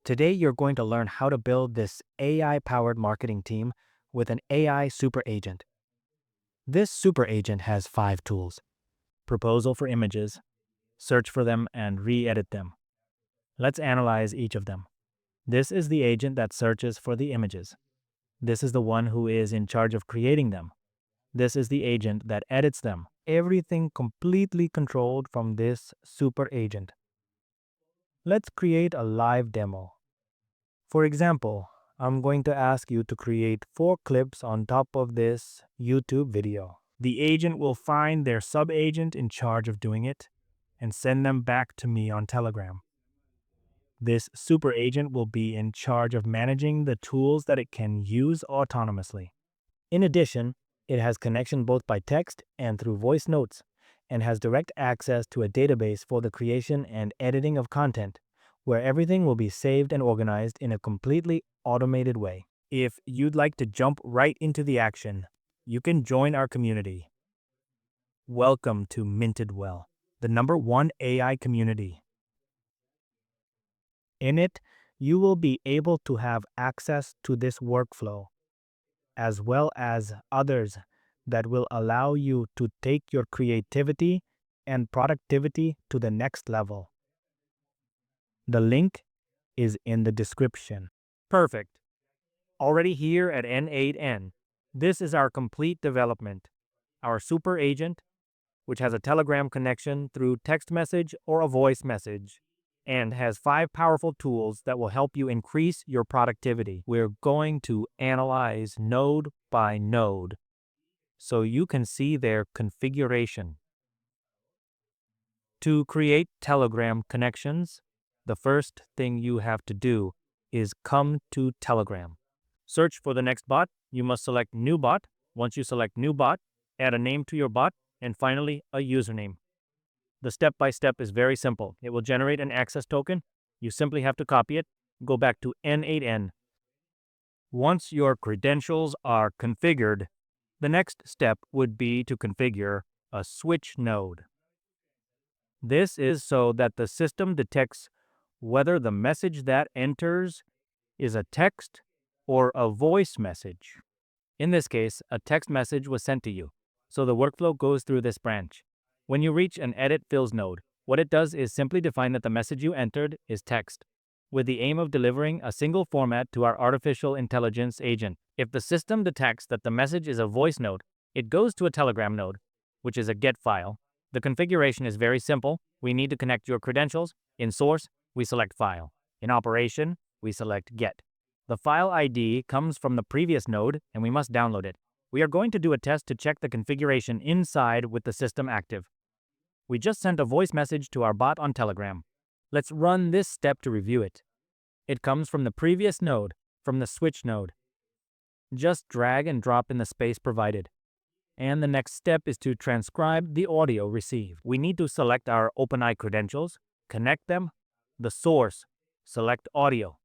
Today, you're going to learn how to build this AI-powered marketing team with an AI super agent. This super agent has 5 tools: proposal for images, search for them, and re-edit them. Let's analyze each of them. This is the agent that searches for the images. This is the one who is in charge of creating them. This is the agent that edits them. Everything completely controlled from this super agent. Let's create a live demo. For example, I'm going to ask you to create 4 clips on top of this YouTube video. The agent will find their sub-agent in charge of doing it and send them back to me on Telegram. This super agent will be in charge of managing the tools that it can use autonomously. In addition, it has connection both by text and through voice notes, and has direct access to a database for the creation and editing of content, where everything will be saved and organized in a completely automated way. If you'd like to jump right into the action, you can join our community. Welcome to Minted Well, the #1 AI community. In it, you will be able to have access to this workflow, as well as others that will allow you to take your creativity and productivity to the next level. The link is in the description. Perfect. Already here at N8N, this is our complete development. Our super agent, which has a Telegram connection through text message or a voice message, and has 5 powerful tools that will help you increase your productivity. We're going to analyze node by node so you can see their configuration. To create Telegram connections, the first thing you have to do is come to Telegram. Search for the next bot. You must select New Bot. Once you select New Bot, add a name to your bot, and finally a username. The step-by-step is very simple. It will generate an access token. You simply have to copy it, go back to N8N. Once your credentials are configured, the next step would be to configure a switch node. This is so that the system detects whether the message that enters is a text or a voice message. In this case, a text message was sent to you, so the workflow goes through this branch. When you reach an Edit Fields node, what it does is simply define that the message you entered is text, with the aim of delivering a single format to our artificial intelligence agent. If the system detects that the message is a voice node, it goes to a Telegram node, which is a GET file. The configuration is very simple. We need to connect your credentials. In source, we select File. In operation, we select GET. The file ID comes from the previous node, and we must download it. We are going to do a test to check the configuration inside with the system active. We just sent a voice message to our bot on Telegram. Let's run this step to review it. It comes from the previous node, from the switch node. Just drag and drop in the space provided. And the next step is to transcribe the audio received. We need to select our OpenAI credentials, connect them, the source, select audio.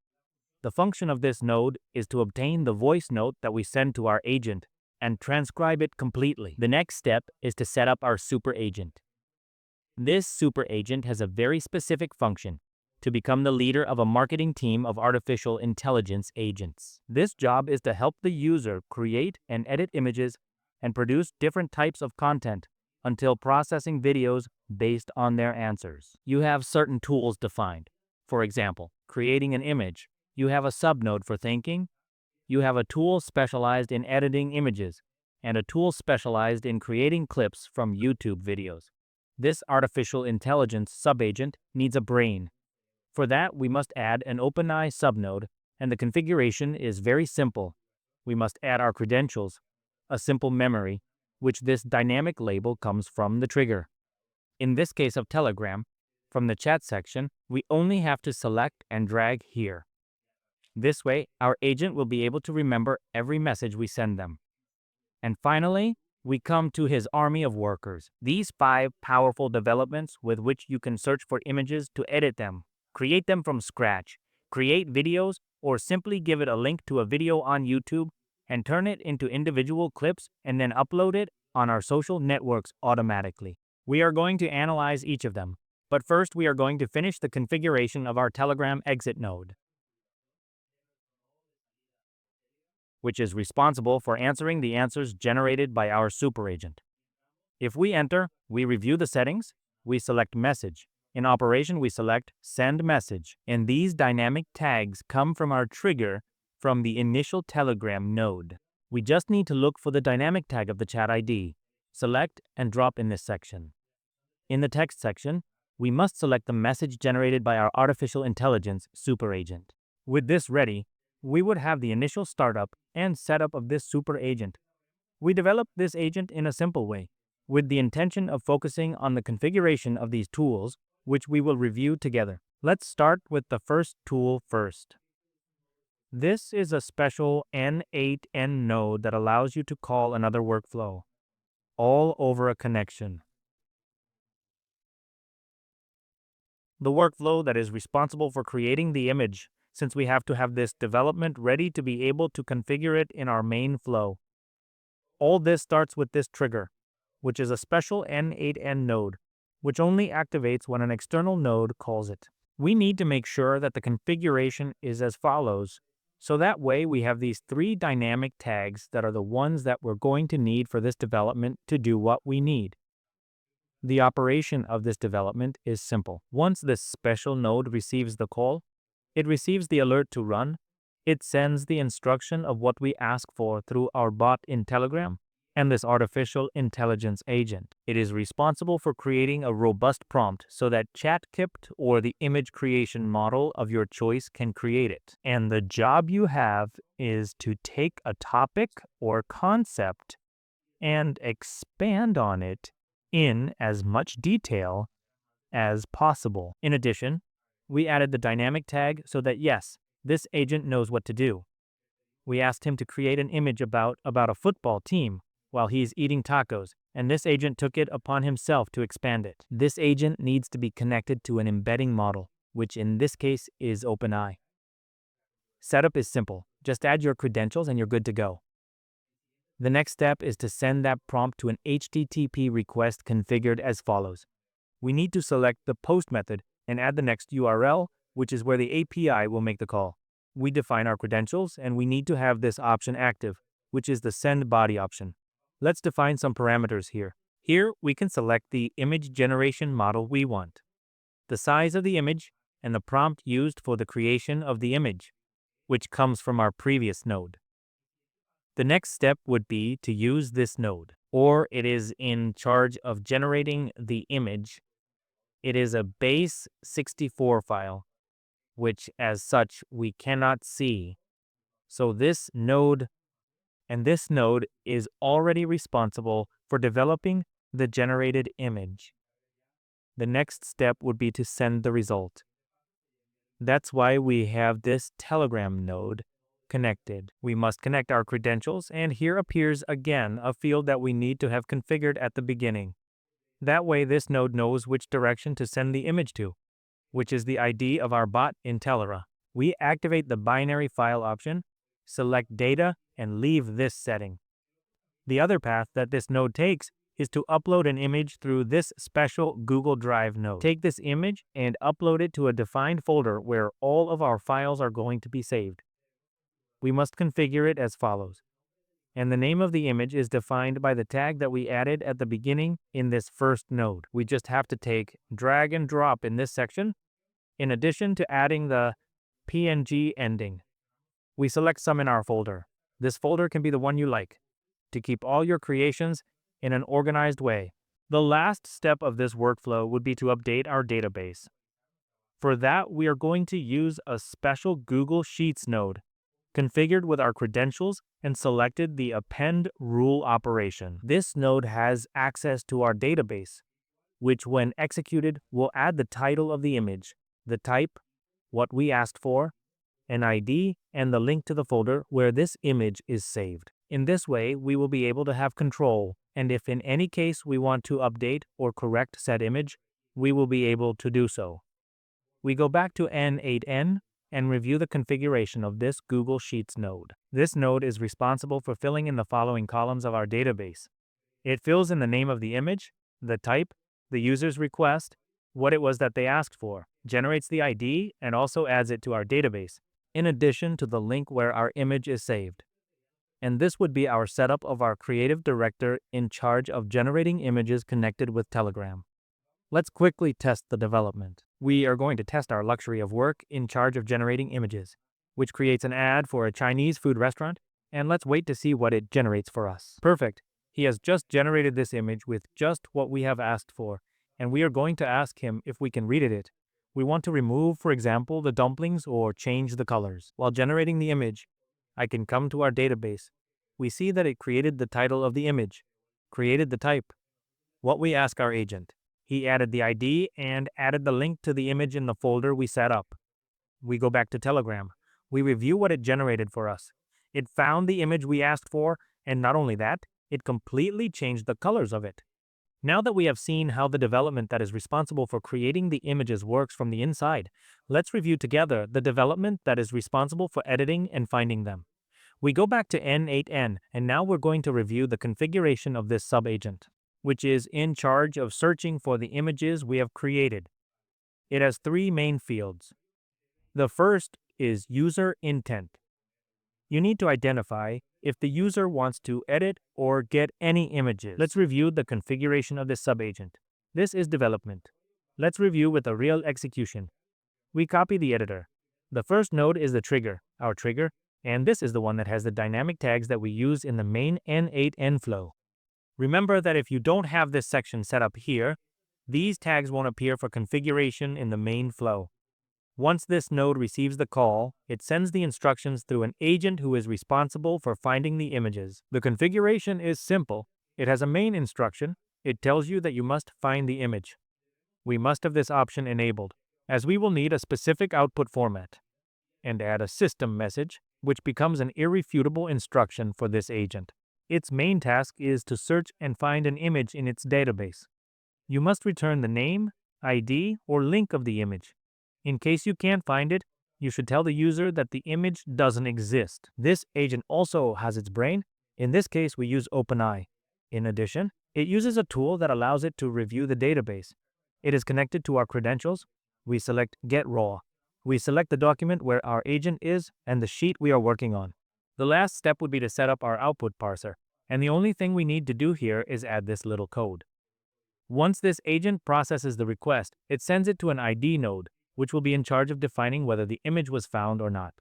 The function of this node is to obtain the voice note that we send to our agent and transcribe it completely. The next step is to set up our super agent. This super agent has a very specific function: to become the leader of a marketing team of artificial intelligence agents. This job is to help the user create and edit images and produce different types of content until processing videos based on their answers. You have certain tools defined. For example, creating an image. You have a subnode for thinking. You have a tool specialized in editing images and a tool specialized in creating clips from YouTube videos. This artificial intelligence subagent needs a brain. For that, we must add an OpenAI subnode, and the configuration is very simple. We must add our credentials, a simple memory, which this dynamic label comes from the trigger. In this case of Telegram, from the chat section, we only have to select and drag here. This way, our agent will be able to remember every message we send them. And finally, we come to his army of workers. These 5 powerful developments with which you can search for images to edit them, create them from scratch, create videos, or simply give it a link to a video on YouTube and turn it into individual clips and then upload it on our social networks automatically. We are going to analyze each of them, but first we are going to finish the configuration of our Telegram exit node. which is responsible for answering the answers generated by our superagent. If we enter, we review the settings, we select Message. In Operation, we select Send Message, and these dynamic tags come from our trigger from the initial Telegram node. We just need to look for the dynamic tag of the chat ID, select, and drop in this section. In the text section, we must select the message generated by our artificial intelligence superagent. With this ready, we would have the initial startup and setup of this superagent. We developed this agent in a simple way, with the intention of focusing on the configuration of these tools, which we will review together. Let's start with the first tool first. This is a special N8N node that allows you to call another workflow, all over a connection. The workflow that is responsible for creating the image, since we have to have this development ready to be able to configure it in our main flow. All this starts with this trigger, which is a special N8N node, which only activates when an external node calls it. We need to make sure that the configuration is as follows, so that way we have these 3 dynamic tags that are the ones that we're going to need for this development to do what we need. The operation of this development is simple. Once this special node receives the call, it receives the alert to run, it sends the instruction of what we ask for through our bot in Telegram, and this artificial intelligence agent. It is responsible for creating a robust prompt so that ChatKipt or the image creation model of your choice can create it. And the job you have is to take a topic or concept and expand on it in as much detail as possible. In addition, we added the dynamic tag so that yes, this agent knows what to do. We asked him to create an image about a football team while he's eating tacos, and this agent took it upon himself to expand it. This agent needs to be connected to an embedding model, which in this case is OpenAI. Setup is simple. Just add your credentials and you're good to go. The next step is to send that prompt to an HTTP request configured as follows. We need to select the post method and add the next URL, which is where the API will make the call. We define our credentials and we need to have this option active, which is the send body option. Let's define some parameters here. Here we can select the image generation model we want, the size of the image, and the prompt used for the creation of the image, which comes from our previous node. The next step would be to use this node, or it is in charge of generating the image. It is a base 64 file, which as such we cannot see. So this node is already responsible for developing the generated image. The next step would be to send the result. That's why we have this Telegram node connected. We must connect our credentials, and here appears again a field that we need to have configured at the beginning. That way this node knows which direction to send the image to, which is the ID of our bot in Telera. We activate the binary file option, select data, and leave this setting. The other path that this node takes is to upload an image through this special Google Drive node. Take this image and upload it to a defined folder where all of our files are going to be saved. We must configure it as follows. And the name of the image is defined by the tag that we added at the beginning in this first node. We just have to take, drag and drop in this section, in addition to adding the PNG ending. We select some in our folder. This folder can be the one you like, to keep all your creations in an organized way. The last step of this workflow would be to update our database. For that, we are going to use a special Google Sheets node, configured with our credentials and selected the append rule operation. This node has access to our database, which when executed will add the title of the image, the type, what we asked for, an ID, and the link to the folder where this image is saved. In this way, we will be able to have control, and if in any case we want to update or correct said image, we will be able to do so. We go back to N8N and review the configuration of this Google Sheets node. This node is responsible for filling in the following columns of our database. It fills in the name of the image, the type, the user's request, what it was that they asked for, generates the ID, and also adds it to our database, in addition to the link where our image is saved. And this would be our setup of our creative director in charge of generating images connected with Telegram. Let's quickly test the development. We are going to test our luxury of work in charge of generating images, which creates an ad for a Chinese food restaurant, and let's wait to see what it generates for us. Perfect. He has just generated this image with just what we have asked for, and we are going to ask him if we can read it. We want to remove, for example, the dumplings or change the colors. While generating the image, I can come to our database. We see that it created the title of the image, created the type. What we ask our agent. He added the ID and added the link to the image in the folder we set up. We go back to Telegram. We review what it generated for us. It found the image we asked for, and not only that, it completely changed the colors of it. Now that we have seen how the development that is responsible for creating the images works from the inside, let's review together the development that is responsible for editing and finding them. We go back to N8N, and now we're going to review the configuration of this subagent, which is in charge of searching for the images we have created. It has three main fields. The first is user intent. You need to identify if the user wants to edit or get any images. Let's review the configuration of this subagent. This is development. Let's review with a real execution. We copy the editor. The first node is the trigger, our trigger, and this is the one that has the dynamic tags that we use in the main N8N flow. Remember that if you don't have this section set up here, these tags won't appear for configuration in the main flow. Once this node receives the call, it sends the instructions through an agent who is responsible for finding the images. The configuration is simple. It has a main instruction. It tells you that you must find the image. We must have this option enabled, as we will need a specific output format, and add a system message, which becomes an irrefutable instruction for this agent. Its main task is to search and find an image in its database. You must return the name, ID, or link of the image. In case you can't find it, you should tell the user that the image doesn't exist. This agent also has its brain. In this case, we use OpenEye. In addition, it uses a tool that allows it to review the database. It is connected to our credentials. We select Get Raw. We select the document where our agent is and the sheet we are working on. The last step would be to set up our output parser, and the only thing we need to do here is add this little code. Once this agent processes the request, it sends it to an ID node, which will be in charge of defining whether the image was found or not.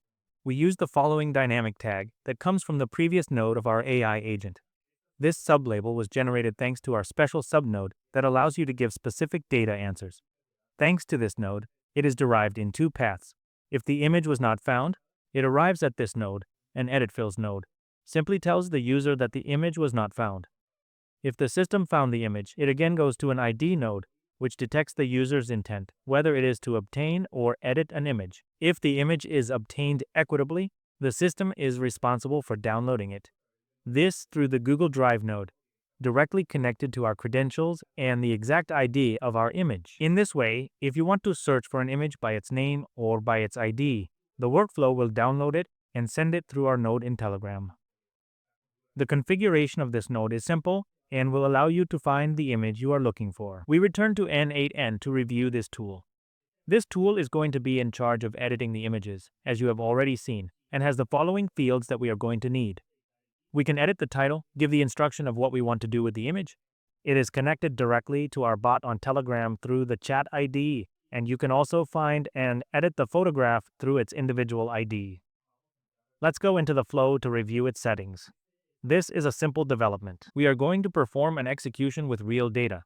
We use the following dynamic tag that comes from the previous node of our AI agent. This sublabel was generated thanks to our special subnode that allows you to give specific data answers. Thanks to this node, it is derived in two paths. If the image was not found, it arrives at this node, an edit fills node. Simply tells the user that the image was not found. If the system found the image, it again goes to an ID node, which detects the user's intent, whether it is to obtain or edit an image. If the image is obtained equitably, the system is responsible for downloading it. This through the Google Drive node, directly connected to our credentials and the exact ID of our image. In this way, if you want to search for an image by its name or by its ID, the workflow will download it and send it through our node in Telegram. The configuration of this node is simple and will allow you to find the image you are looking for. We return to N8N to review this tool. This tool is going to be in charge of editing the images, as you have already seen, and has the following fields that we are going to need. We can edit the title, give the instruction of what we want to do with the image. It is connected directly to our bot on Telegram through the chat ID, and you can also find and edit the photograph through its individual ID. Let's go into the flow to review its settings. This is a simple development. We are going to perform an execution with real data.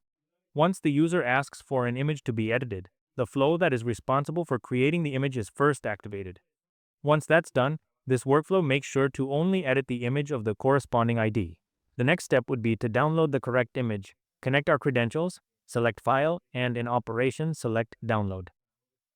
Once the user asks for an image to be edited, the flow that is responsible for creating the image is first activated. Once that's done, this workflow makes sure to only edit the image of the corresponding ID. The next step would be to download the correct image, connect our credentials, select File, and in Operation, select Download.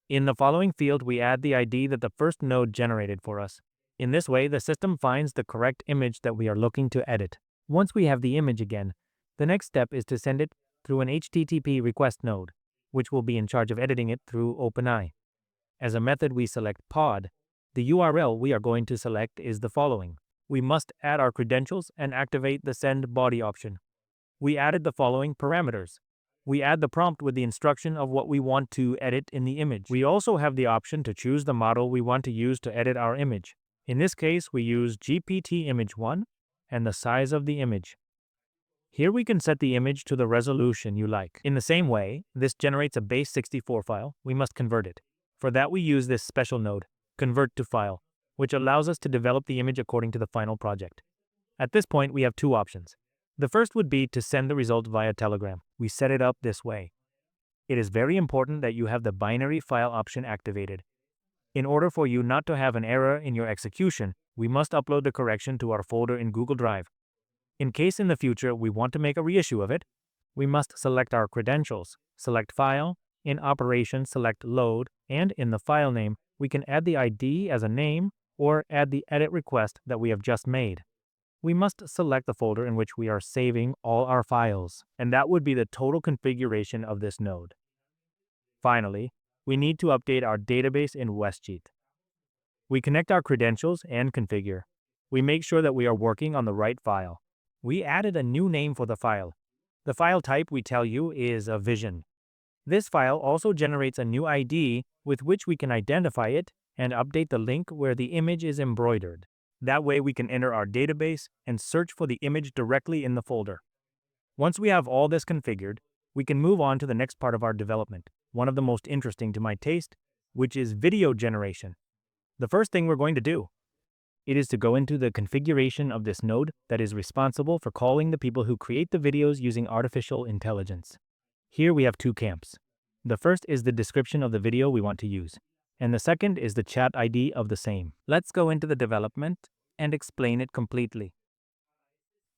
In the following field, we add the ID that the first node generated for us. In this way, the system finds the correct image that we are looking to edit. Once we have the image again, the next step is to send it through an HTTP request node, which will be in charge of editing it through OpenEye. As a method, we select pod. The URL we are going to select is the following. We must add our credentials and activate the send body option. We added the following parameters. We add the prompt with the instruction of what we want to edit in the image. We also have the option to choose the model we want to use to edit our image. In this case, we use GPT image 1 and the size of the image. Here we can set the image to the resolution you like. In the same way, this generates a base 64 file. We must convert it. For that, we use this special node, Convert to File, which allows us to develop the image according to the final project. At this point, we have two options. The first would be to send the result via Telegram. We set it up this way. It is very important that you have the binary file option activated. In order for you not to have an error in your execution, we must upload the correction to our folder in Google Drive. In case in the future we want to make a reissue of it, we must select our credentials, select File, in Operations select Load, and in the file name, we can add the ID as a name or add the edit request that we have just made. We must select the folder in which we are saving all our files, and that would be the total configuration of this node. Finally, we need to update our database in WestJet. We connect our credentials and configure. We make sure that we are working on the right file. We added a new name for the file. The file type we tell you is a vision. This file also generates a new ID with which we can identify it and update the link where the image is embroidered. That way we can enter our database and search for the image directly in the folder. Once we have all this configured, we can move on to the next part of our development, one of the most interesting to my taste, which is video generation. The first thing we're going to do, it is to go into the configuration of this node that is responsible for calling the people who create the videos using artificial intelligence. Here we have two camps. The first is the description of the video we want to use, and the second is the chat ID of the same. Let's go into the development and explain it completely.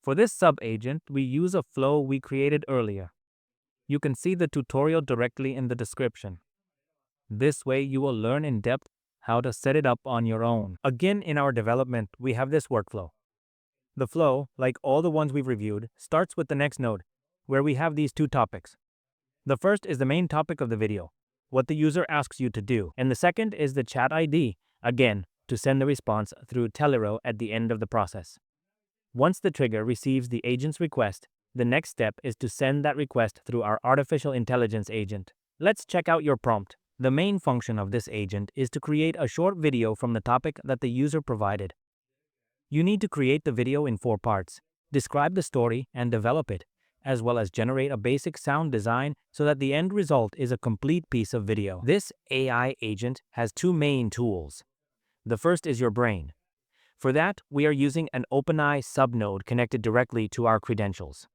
For this sub-agent, we use a flow we created earlier. You can see the tutorial directly in the description. This way you will learn in depth how to set it up on your own. Again, in our development, we have this workflow. The flow, like all the ones we've reviewed, starts with the next node, where we have these two topics. The first is the main topic of the video, what the user asks you to do, and the second is the chat ID, again, to send the response through Telero at the end of the process. Once the trigger receives the agent's request, the next step is to send that request through our artificial intelligence agent. Let's check out your prompt. The main function of this agent is to create a short video from the topic that the user provided. You need to create the video in 4 parts, describe the story and develop it, as well as generate a basic sound design so that the end result is a complete piece of video. This AI agent has 2 main tools. The first is your brain. For that, we are using an OpenAI subnode connected directly to our credentials.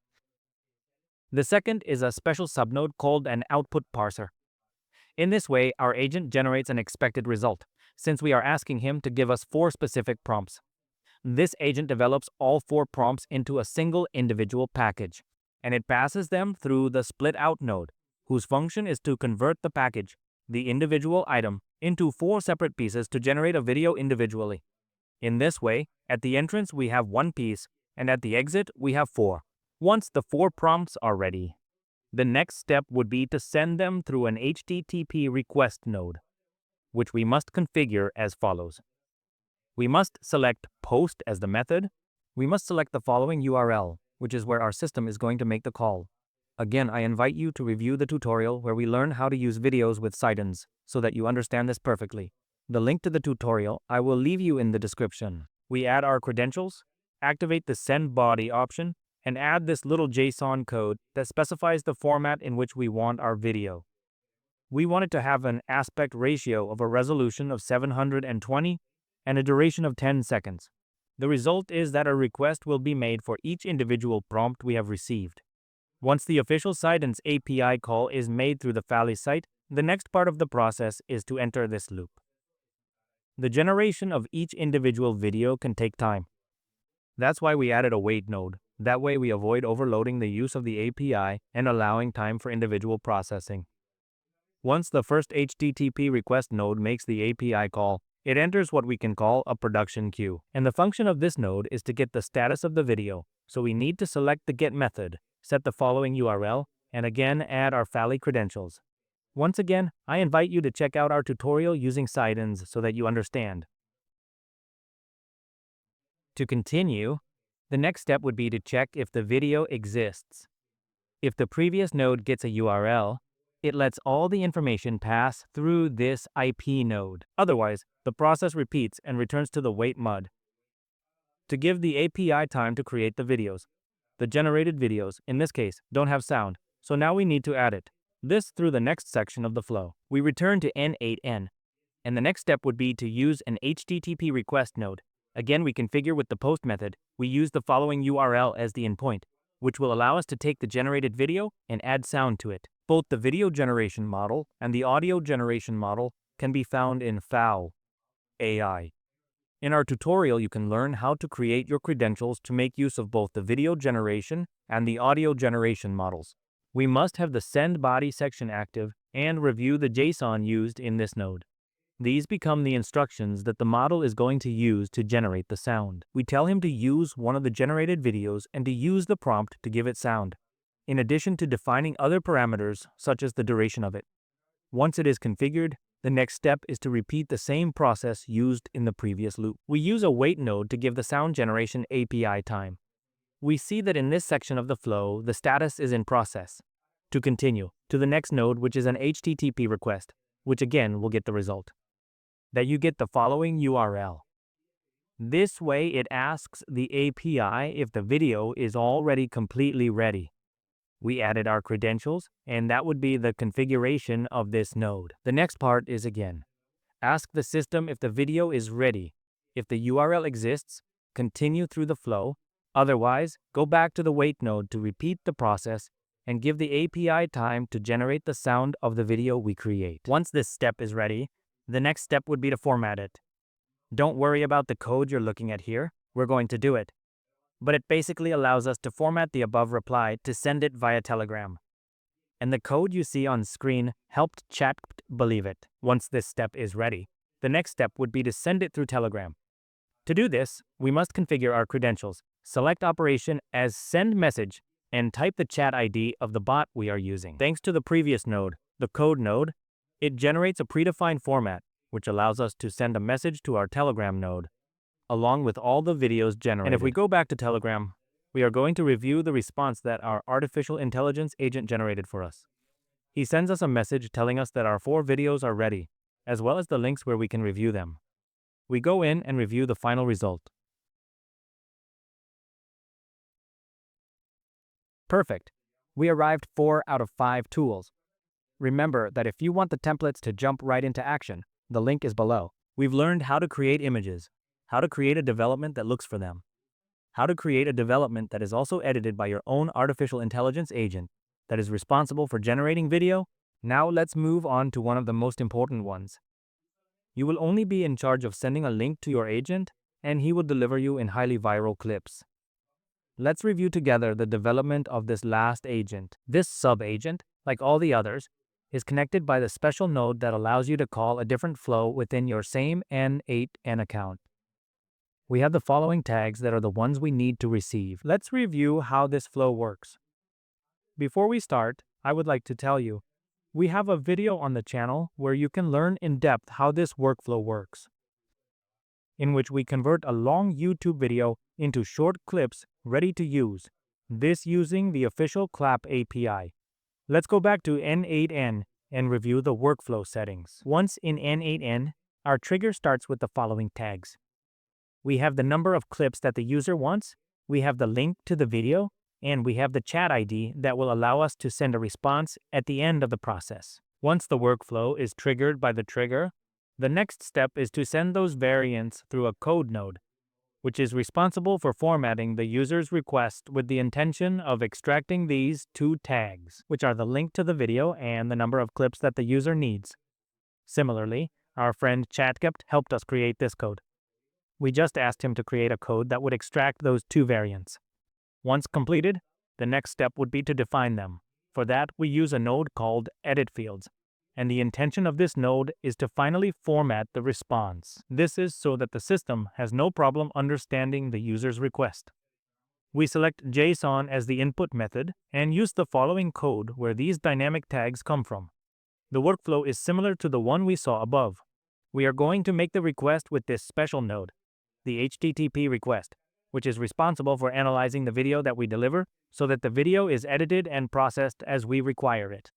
The second is a special subnode called an output parser. In this way, our agent generates an expected result, since we are asking him to give us 4 specific prompts. This agent develops all 4 prompts into a single individual package, and it passes them through the split out node, whose function is to convert the package, the individual item, into 4 separate pieces to generate a video individually. In this way, at the entrance we have 1 piece, and at the exit we have 4. Once the 4 prompts are ready, the next step would be to send them through an HTTP request node, which we must configure as follows. We must select post as the method. We must select the following URL, which is where our system is going to make the call. Again, I invite you to review the tutorial where we learn how to use videos with Cydens so that you understand this perfectly. The link to the tutorial I will leave you in the description. We add our credentials, activate the send body option, and add this little JSON code that specifies the format in which we want our video. We want it to have an aspect ratio of a resolution of 720 and a duration of 10 seconds. The result is that a request will be made for each individual prompt we have received. Once the official Cydens API call is made through the Fally site, the next part of the process is to enter this loop. The generation of each individual video can take time. That's why we added a wait node. That way we avoid overloading the use of the API and allowing time for individual processing. Once the first HTTP request node makes the API call, it enters what we can call a production queue. And the function of this node is to get the status of the video. So we need to select the get method, set the following URL, and again add our Fally credentials. Once again, I invite you to check out our tutorial using Cydens so that you understand. To continue, the next step would be to check if the video exists. If the previous node gets a URL, It lets all the information pass through this IP node. Otherwise, the process repeats and returns to the wait mud. To give the API time to create the videos. The generated videos, in this case, don't have sound, so now we need to add it. This through the next section of the flow. We return to N8N, and the next step would be to use an HTTP request node. Again, we configure with the post method. We use the following URL as the endpoint, which will allow us to take the generated video and add sound to it. Both the video generation model and the audio generation model can be found in FAO AI. In our tutorial, you can learn how to create your credentials to make use of both the video generation and the audio generation models. We must have the send body section active and review the JSON used in this node. These become the instructions that the model is going to use to generate the sound. We tell him to use one of the generated videos and to use the prompt to give it sound, in addition to defining other parameters such as the duration of it. Once it is configured, the next step is to repeat the same process used in the previous loop. We use a wait node to give the sound generation API time. We see that in this section of the flow, the status is in process. To continue to the next node, which is an HTTP request, which again will get the result. That you get the following URL. This way it asks the API if the video is already completely ready. We added our credentials, and that would be the configuration of this node. The next part is again, ask the system if the video is ready. If the URL exists, continue through the flow. Otherwise, go back to the wait node to repeat the process and give the API time to generate the sound of the video we create. Once this step is ready, the next step would be to format it. Don't worry about the code you're looking at here. We're going to do it. But it basically allows us to format the above reply to send it via Telegram. And the code you see on screen helped ChatGPT believe it. Once this step is ready, the next step would be to send it through Telegram. To do this, we must configure our credentials, select operation as send message, and type the chat ID of the bot we are using. Thanks to the previous node, the code node, it generates a predefined format, which allows us to send a message to our Telegram node, along with all the videos generated. And if we go back to Telegram, we are going to review the response that our artificial intelligence agent generated for us. He sends us a message telling us that our 4 videos are ready, as well as the links where we can review them. We go in and review the final result. Perfect. We arrived 4 out of 5 tools. Remember that if you want the templates to jump right into action, the link is below. We've learned how to create images, how to create a development that looks for them, how to create a development that is also edited by your own artificial intelligence agent that is responsible for generating video. Now let's move on to one of the most important ones. You will only be in charge of sending a link to your agent, and he will deliver you in highly viral clips. Let's review together the development of this last agent. This sub-agent, like all the others, is connected by the special node that allows you to call a different flow within your same N8N account. We have the following tags that are the ones we need to receive. Let's review how this flow works. Before we start, I would like to tell you, we have a video on the channel where you can learn in depth how this workflow works, in which we convert a long YouTube video into short clips ready to use, this using the official Clap API. Let's go back to N8N and review the workflow settings. Once in N8N, our trigger starts with the following tags. We have the number of clips that the user wants, we have the link to the video, and we have the chat ID that will allow us to send a response at the end of the process. Once the workflow is triggered by the trigger, the next step is to send those variants through a code node, which is responsible for formatting the user's request with the intention of extracting these 2 tags, which are the link to the video and the number of clips that the user needs. Similarly, our friend ChatGPT helped us create this code. We just asked him to create a code that would extract those 2 variants. Once completed, the next step would be to define them. For that, we use a node called Edit Fields, and the intention of this node is to finally format the response. This is so that the system has no problem understanding the user's request. We select JSON as the input method and use the following code where these dynamic tags come from. The workflow is similar to the one we saw above. We are going to make the request with this special node, the HTTP request, which is responsible for analyzing the video that we deliver so that the video is edited and processed as we require it.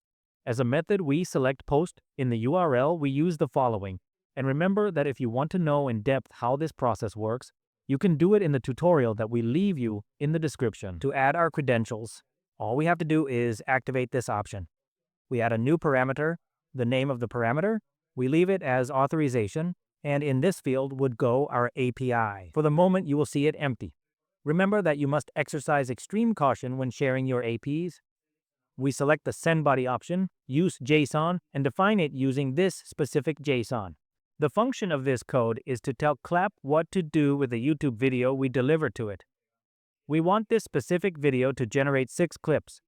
As a method, we select post. In the URL, we use the following. And remember that if you want to know in depth how this process works, you can do it in the tutorial that we leave you in the description. To add our credentials, all we have to do is activate this option. We add a new parameter, the name of the parameter, we leave it as authorization, and in this field would go our API. For the moment, you will see it empty. Remember that you must exercise extreme caution when sharing your APs. We select the send body option, use JSON, and define it using this specific JSON. The function of this code is to tell Clap what to do with the YouTube video we deliver to it. We want this specific video to generate 6 clips.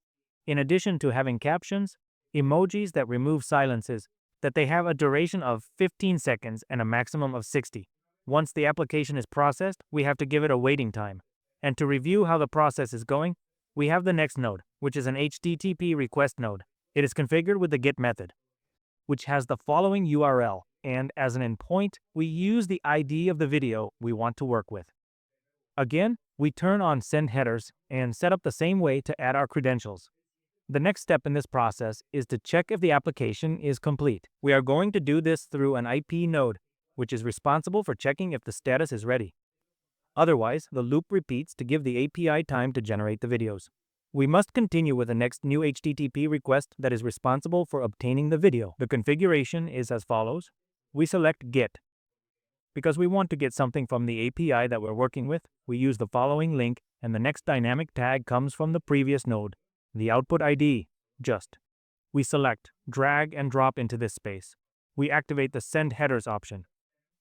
In addition to having captions, emojis that remove silences, that they have a duration of 15 seconds and a maximum of 60. Once the application is processed, we have to give it a waiting time. And to review how the process is going, we have the next node, which is an HTTP request node. It is configured with the GET method, which has the following URL, and as an endpoint, we use the ID of the video we want to work with. Again, we turn on send headers and set up the same way to add our credentials. The next step in this process is to check if the application is complete. We are going to do this through an IP node, which is responsible for checking if the status is ready. Otherwise, the loop repeats to give the API time to generate the videos. We must continue with the next new HTTP request that is responsible for obtaining the video. The configuration is as follows. We select GET. Because we want to get something from the API that we're working with, we use the following link, and the next dynamic tag comes from the previous node, the output ID, just. We select, drag and drop into this space. We activate the send headers option.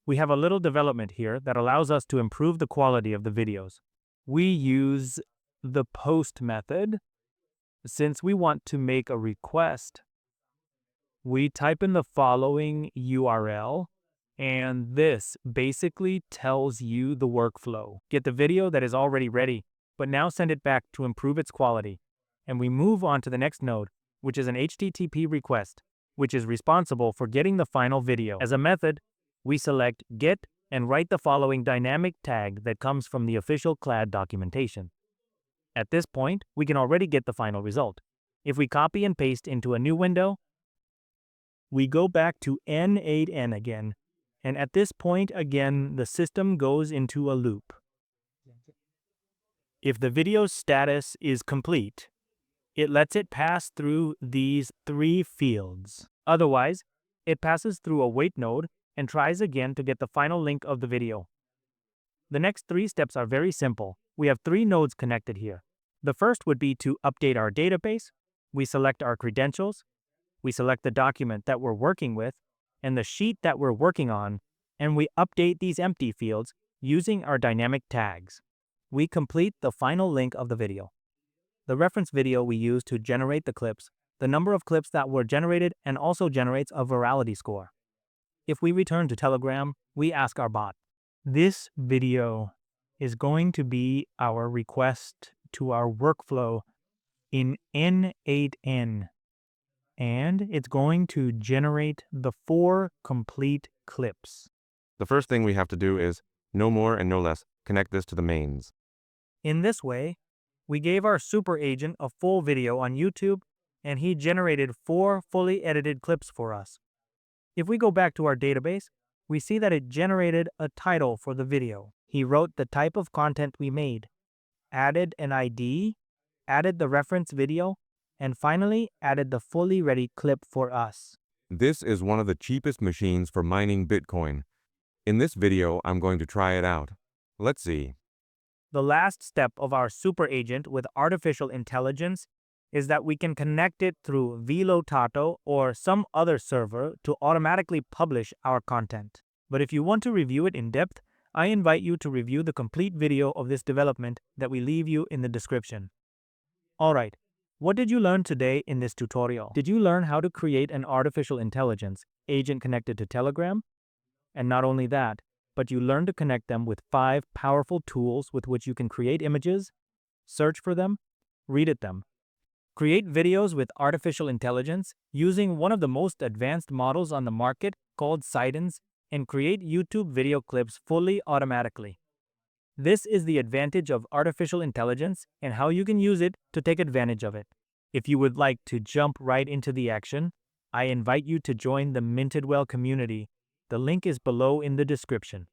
We have a little development here that allows us to improve the quality of the videos. We use the post method. Since we want to make a request, we type in the following URL, and this basically tells you the workflow. Get the video that is already ready, but now send it back to improve its quality. And we move on to the next node, which is an HTTP request, which is responsible for getting the final video. As a method, we select GET and write the following dynamic tag that comes from the official CLAD documentation. At this point, we can already get the final result. If we copy and paste into a new window, we go back to N8N again, and at this point again, the system goes into a loop. If the video's status is complete, it lets it pass through these 3 fields. Otherwise, it passes through a wait node and tries again to get the final link of the video. The next 3 steps are very simple. We have 3 nodes connected here. The first would be to update our database. We select our credentials. We select the document that we're working with and the sheet that we're working on, and we update these empty fields using our dynamic tags. We complete the final link of the video. The reference video we use to generate the clips, the number of clips that were generated, and also generates a virality score. If we return to Telegram, we ask our bot. This video is going to be our request to our workflow in N8N, and it's going to generate the 4 complete clips. The first thing we have to do is, no more and no less, connect this to the mains. In this way, we gave our super agent a full video on YouTube, and he generated 4 fully edited clips for us. If we go back to our database, we see that it generated a title for the video. He wrote the type of content we made, added an ID, added the reference video, and finally added the fully ready clip for us. This is one of the cheapest machines for mining Bitcoin. In this video, I'm going to try it out. Let's see. The last step of our super agent with artificial intelligence is that we can connect it through Velotato or some other server to automatically publish our content. But if you want to review it in depth, I invite you to review the complete video of this development that we leave you in the description. Alright, what did you learn today in this tutorial? Did you learn how to create an artificial intelligence agent connected to Telegram? And not only that, but you learned to connect them with 5 powerful tools with which you can create images, search for them, read at them, create videos with artificial intelligence using one of the most advanced models on the market called Seidens, and create YouTube video clips fully automatically. This is the advantage of artificial intelligence and how you can use it to take advantage of it. If you would like to jump right into the action, I invite you to join the Mintedwell community. The link is below in the description.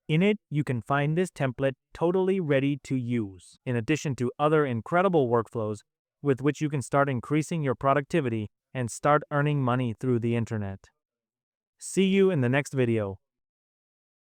In it, you can find this template totally ready to use, in addition to other incredible workflows with which you can start increasing your productivity and start earning money through the internet. See you in the next video.